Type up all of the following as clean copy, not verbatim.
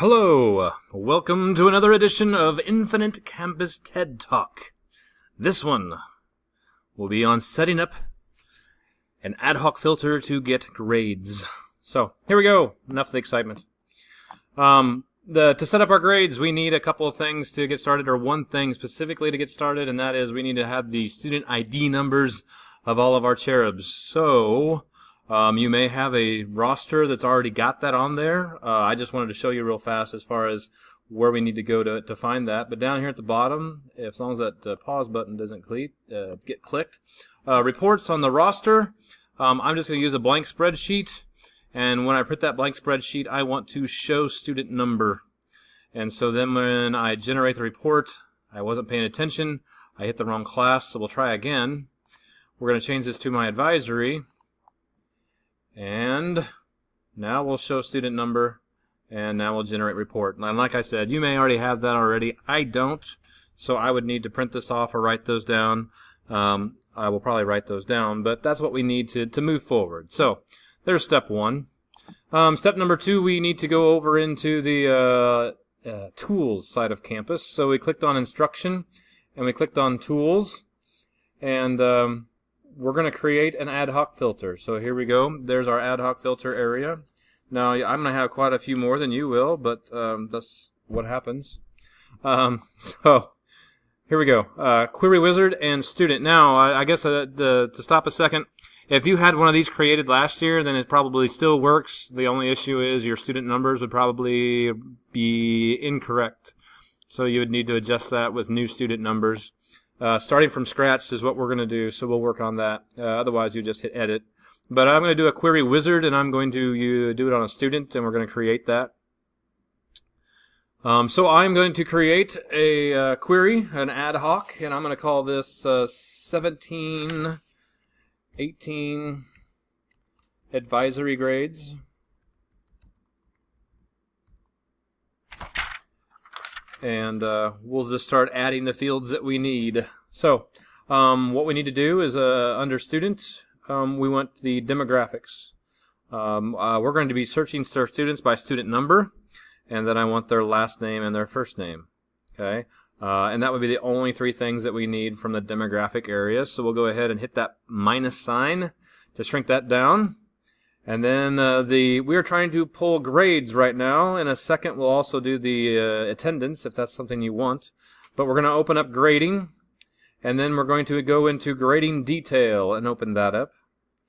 Hello, welcome to another edition of Infinite Campus TED Talk. This one will be on setting up an ad hoc filter to get grades. So, here we go. Enough of the excitement. To set up our grades, we need a couple of things to get started, or one thing specifically to get started, and that is we need to have the student ID numbers of all of our cherubs. So, you may have a roster that's already got that on there. I just wanted to show you real fast as far as where we need to go to find that. But down here at the bottom, as long as that pause button doesn't get clicked, reports on the roster, I'm just going to use a blank spreadsheet. And when I print that blank spreadsheet, I want to show student number. And so then when I generate the report, I wasn't paying attention. I hit the wrong class, so we'll try again. We're going to change this to my advisory. And now we'll show student number, and now we'll generate report. And like I said, you may already have that already. I don't, so I would need to print this off or write those down. I will probably write those down, but that's what we need to move forward. So there's step one. Step number two, we need to go over into the tools side of campus. So we clicked on instruction, and we clicked on tools, and we're going to create an ad hoc filter. So here we go. There's our ad hoc filter area. Now, I'm going to have quite a few more than you will, but that's what happens. So here we go. Query wizard and student. Now, I guess to stop a second, if you had one of these created last year, then it probably still works. The only issue is your student numbers would probably be incorrect. So you would need to adjust that with new student numbers. Starting from scratch is what we're going to do, so we'll work on that. Otherwise, you just hit edit. But I'm going to do a query wizard, and I'm going to do it on a student, and we're going to create that. So I'm going to create a query, an ad hoc, and I'm going to call this 1718 advisory grades. And we'll just start adding the fields that we need. So what we need to do is under student, we want the demographics. We're going to be searching for students by student number, and then I want their last name and their first name. Okay, and that would be the only three things that we need from the demographic area. So we'll go ahead and hit that minus sign to shrink that down. And then we are trying to pull grades right now. In a second, we'll also do the attendance, if that's something you want. But we're going to open up grading, and then we're going to go into grading detail and open that up.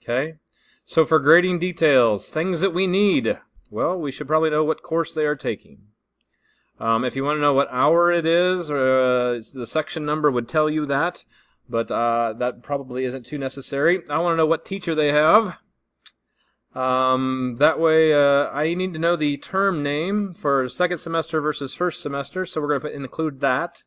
Okay. So for grading details, things that we need. Well, we should probably know what course they are taking. If you want to know what hour it is, the section number would tell you that, but that probably isn't too necessary. I want to know what teacher they have. That way, I need to know the term name for second semester versus first semester, so we're going to include that.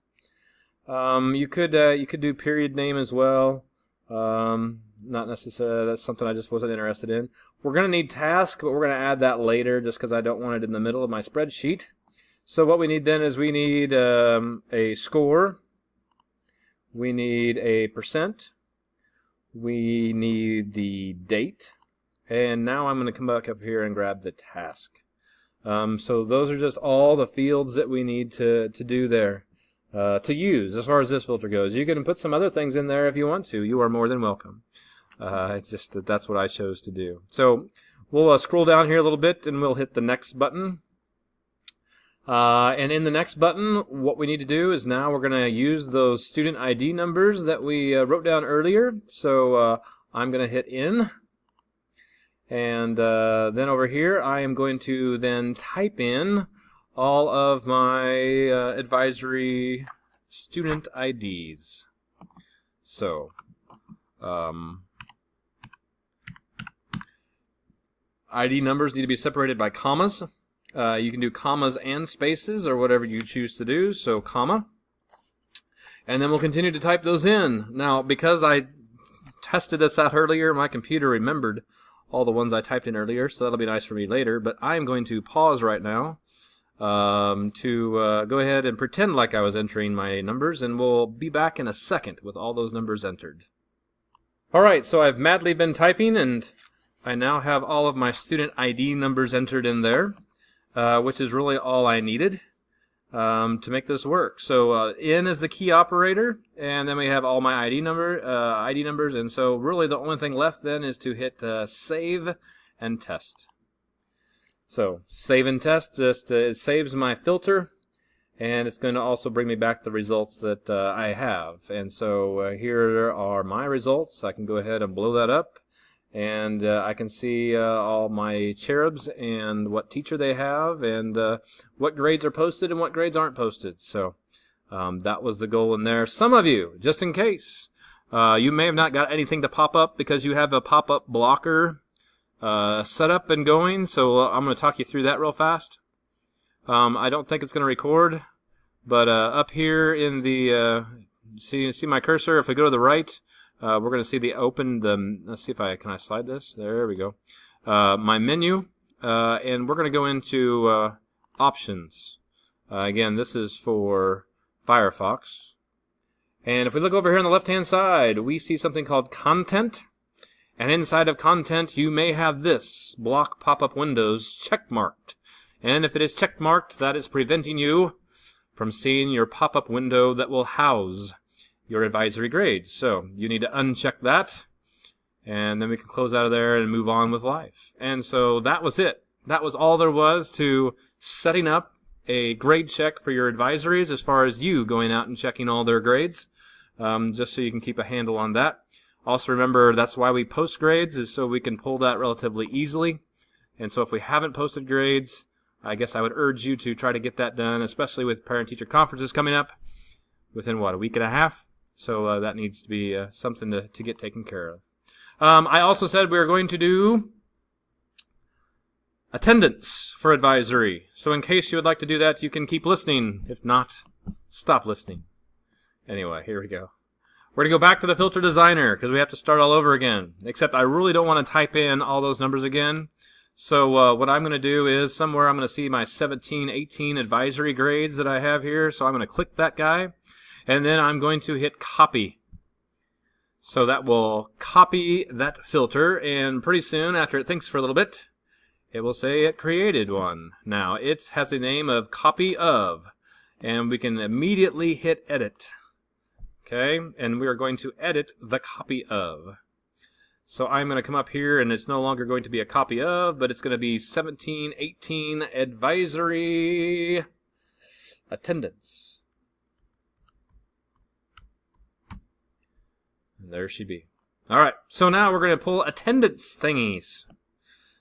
You could do period name as well. Not necessarily. That's something I just wasn't interested in. We're going to need task, but we're going to add that later just because I don't want it in the middle of my spreadsheet. So what we need then is we need a score. We need a percent. We need the date. And now I'm going to come back up here and grab the task. So those are just all the fields that we need to do there, to use as far as this filter goes. You can put some other things in there if you want to. You are more than welcome. It's just that's what I chose to do. So we'll scroll down here a little bit, and we'll hit the next button. And in the next button, what we need to do is now we're going to use those student ID numbers that we wrote down earlier. So I'm going to hit in. And then over here, I am going to then type in all of my advisory student IDs. So, ID numbers need to be separated by commas. You can do commas and spaces or whatever you choose to do. So, comma. And then we'll continue to type those in. Now, because I tested this out earlier, my computer remembered all the ones I typed in earlier, so that'll be nice for me later. But I'm going to pause right now to go ahead and pretend like I was entering my numbers, and we'll be back in a second with all those numbers entered. Alright, so I've madly been typing, and I now have all of my student ID numbers entered in there. which is really all I needed to make this work. So in is the key operator, and then we have all my ID numbers, and so really the only thing left then is to hit save and test. So save and test, just it saves my filter, and it's going to also bring me back the results that I have. And so here are my results. I can go ahead and blow that up, and I can see all my cherubs and what teacher they have, and what grades are posted and what grades aren't posted. So that was the goal in there. Some of you, just in case, you may have not got anything to pop up because you have a pop-up blocker set up and going. So I'm going to talk you through that real fast. I don't think it's going to record, but up here in the see my cursor. If I go to the right, we're going to see let's see if can I slide this? There we go. My menu, and we're going to go into options. Again, this is for Firefox. And if we look over here on the left-hand side, we see something called Content. And inside of Content, you may have this block pop-up windows checkmarked. And if it is checkmarked, that is preventing you from seeing your pop-up window that will house your advisory grades. So you need to uncheck that, and then we can close out of there and move on with life. And so that was it. That was all there was to setting up a grade check for your advisories, as far as you going out and checking all their grades, just so you can keep a handle on that. Also remember, that's why we post grades, is so we can pull that relatively easily. And so if we haven't posted grades, I guess I would urge you to try to get that done, especially with parent-teacher conferences coming up within, what, a week and a half? So that needs to be something to get taken care of. I also said we were going to do attendance for advisory. So in case you would like to do that, you can keep listening. If not, stop listening. Anyway, here we go. We're going to go back to the filter designer because we have to start all over again. Except I really don't want to type in all those numbers again. So what I'm going to do is somewhere I'm going to see my 17, 18 advisory grades that I have here. So I'm going to click that guy, and then I'm going to hit copy. So that will copy that filter, and pretty soon, after it thinks for a little bit, it will say it created one. Now, it has the name of copy of, and we can immediately hit edit. Okay, and we are going to edit the copy of. So I'm going to come up here, and it's no longer going to be a copy of, but it's going to be 17, 18 advisory attendance. And there she be. All right, so now we're going to pull attendance thingies.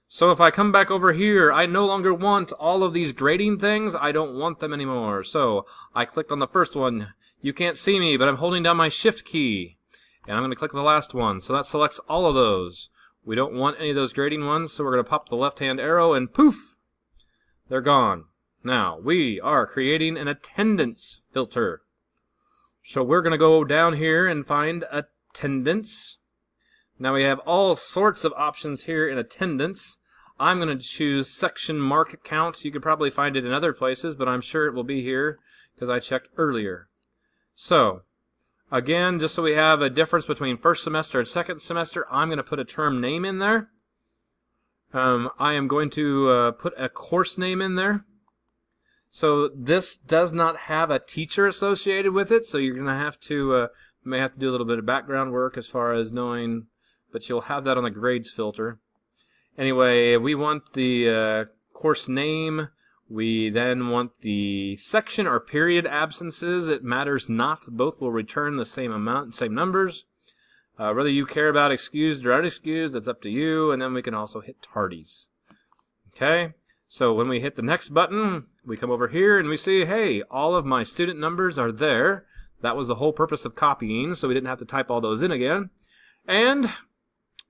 So if I come back over here, I no longer want all of these grading things. I don't want them anymore. So I clicked on the first one. You can't see me, but I'm holding down my shift key. And I'm going to click the last one. So that selects all of those. We don't want any of those grading ones, so we're going to pop the left-hand arrow, and poof, they're gone. Now, we are creating an attendance filter. So we're going to go down here and find attendance. Now we have all sorts of options here in attendance. I'm going to choose section mark count. You could probably find it in other places, but I'm sure it will be here because I checked earlier. So, again, just so we have a difference between first semester and second semester, I'm going to put a term name in there. I am going to put a course name in there. So this does not have a teacher associated with it, so you're going to have to may have to do a little bit of background work as far as knowing, but you'll have that on the grades filter. Anyway, we want the course name. We then want the section or period absences. It matters not. Both will return the same amount, same numbers. Whether you care about excused or unexcused, that's up to you. And then we can also hit tardies. Okay? So when we hit the next button, we come over here and we see, hey, all of my student numbers are there. That was the whole purpose of copying, so we didn't have to type all those in again. And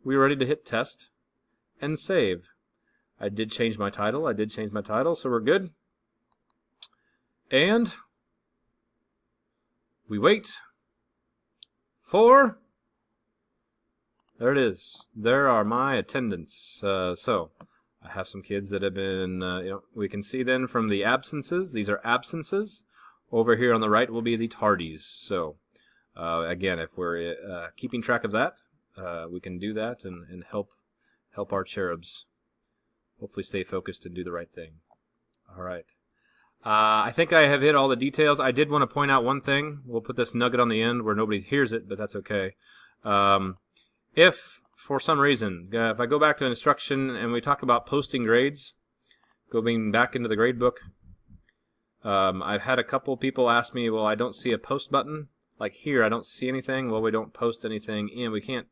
we're ready to hit test and save. I did change my title, so we're good. And we wait for, there it is. There are my attendance. So I have some kids that have been, we can see then from the absences. These are absences. Over here on the right will be the tardies. So again, if we're keeping track of that, we can do that and help our cherubs hopefully stay focused and do the right thing. All right. I think I have hit all the details. I did want to point out one thing. We'll put this nugget on the end where nobody hears it, but that's okay. If, for some reason, if I go back to instruction and we talk about posting grades, going back into the grade book, I've had a couple people ask me, well, I don't see a post button. Like here, I don't see anything. Well, we don't post anything in. We can't.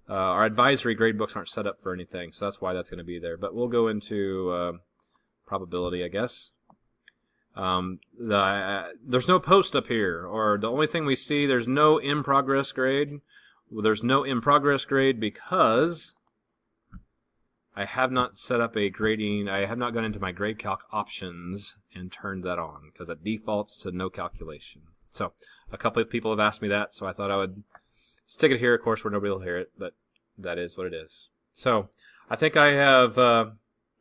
Our advisory grade books aren't set up for anything, so that's why that's going to be there. But we'll go into probability, I guess. There's no post up here, or the only thing we see, there's no in progress grade. Well, there's no in progress grade because I have not set up a grading. I have not gone into my grade calc options and turned that on because it defaults to no calculation. So a couple of people have asked me that, so I thought I would stick it here, of course, where nobody will hear it, but that is what it is. So I think I have, I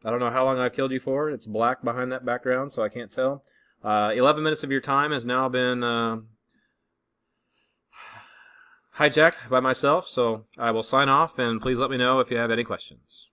don't know how long I've killed you for. It's black behind that background, so I can't tell. 11 minutes of your time has now been hijacked by myself, so I will sign off, and please let me know if you have any questions.